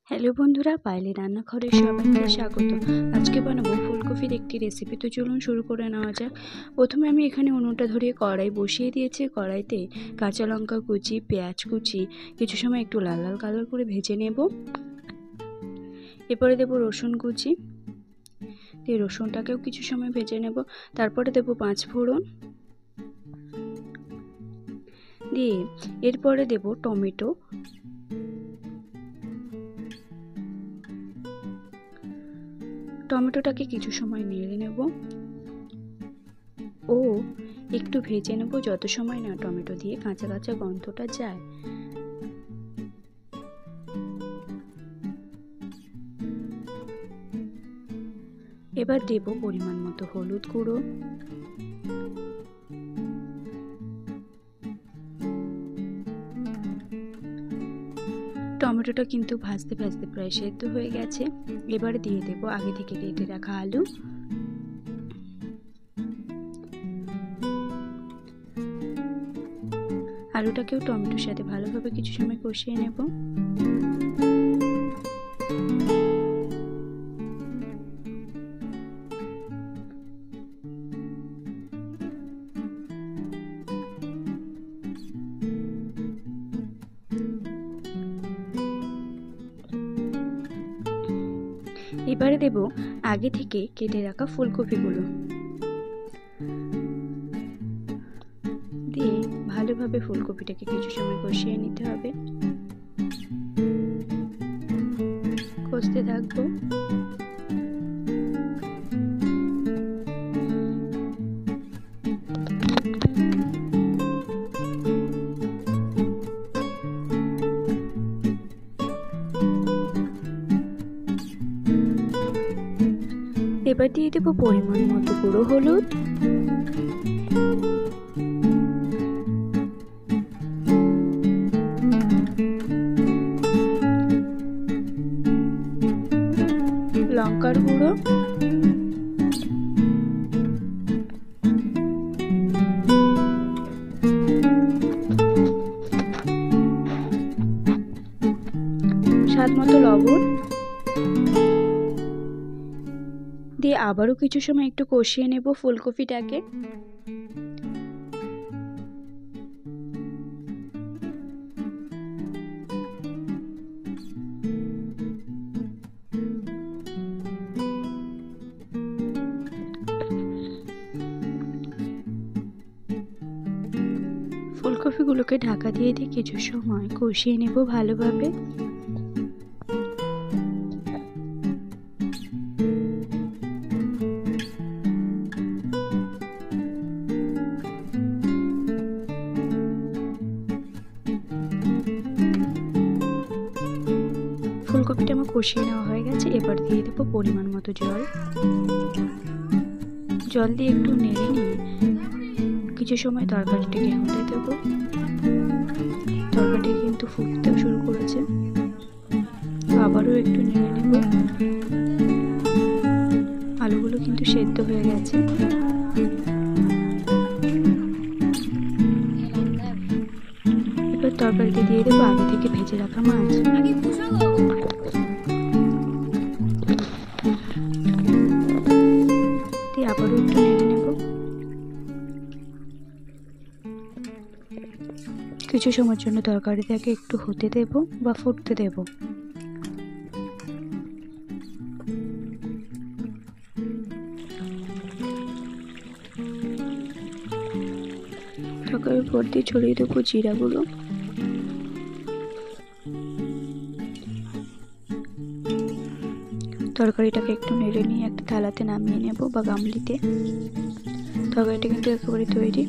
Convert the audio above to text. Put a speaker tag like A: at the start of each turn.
A: Hello বন্ধুরা, পায়েলি রান্নাঘরে সবাইকে স্বাগত। আজকে বানাবো ফুলকপির একটি রেসিপি। তো চলুন শুরু করে নেওয়া যাক। প্রথমে আমি এখানে উনুনটা ধরিয়ে কড়াই বসিয়ে দিয়েছি। কড়াইতে কাঁচা লঙ্কা কুচি, পেঁয়াজ কুচি কিছু সময় একটু লাল লাল কালার করে ভেজে নেব। এরপরে দেবো রসুন কুচি, দিয়ে রসুনটাকেও কিছু সময় ভেজে নেব। তারপরে দেবো 5 ফোড়ন, দিয়ে এরপরে দেবো টমেটো, টমেটোটাকে কিছু সময় নেড়ে নেব ও একটু ভেজে নেব, যত সময় না টমেটো দিয়ে কাঁচা কাঁচা গন্ধটা যায়। এবার দেব পরিমাণ মতো হলুদ গুঁড়ো, টমেটোটা কিন্তু ভাজতে ভাজতে প্রায় সেদ্ধ হয়ে গেছে। এবারে দিয়ে দেব আগে থেকে কেটে রাখা আলু, আলুটাকেও টমেটোর সাথে ভালোভাবে কিছু সময় কষিয়ে নেব। এবারে দেব আগে থেকে কেটে রাখা ফুলকপিগুলো, দিয়ে ভালোভাবে ফুলকপিটাকে কিছু সময় কষিয়ে নিতে হবে। কষতে থাকবো। এবার দিয়ে দেবো পরিমাণ মতো গুঁড়ো হলুদ, লঙ্কার গুঁড়ো, স্বাদ মতো লবণ দিয়ে আবারও কিছু সময় একটু কষিয়ে নেব ফুলকপিটাকে। ফুলকপিগুলোকে ঢাকা দিয়ে কিছু সময় কষিয়ে নেব ভালোভাবে। ফুলকপিটা আমার কষিয়ে নেওয়া হয়ে গেছে। এবার দিয়ে দেবো পরিমাণ মতো জল, জল দিয়ে একটু নেড়ে নিয়ে কিছু সময় তরকারিটাকে হতে দেব। তরকারিটা কিন্তু ফুটতেও শুরু করেছে, তো আবারও একটু নেড়ে নেব। আলুগুলো কিন্তু সেদ্ধ হয়ে গেছে। এবার তরকারিতে দিয়ে দেবো আগে থেকে ভেজে রাখা মাছ, দিয়ে আবারও একটু নেড়ে নেব। কিছু সময়ের জন্য তরকারিটাকে একটু হতে দেব বা ফুটতে দেব। তরকারির উপর দিয়ে ছড়িয়ে দেবো জিরা গুঁড়ো, তরকারিটাকে একটু নেড়ে নিয়ে একটা থালাতে নামিয়ে নেব বা গামলিতে। তরকারিটা কিন্তু একেবারে তৈরি।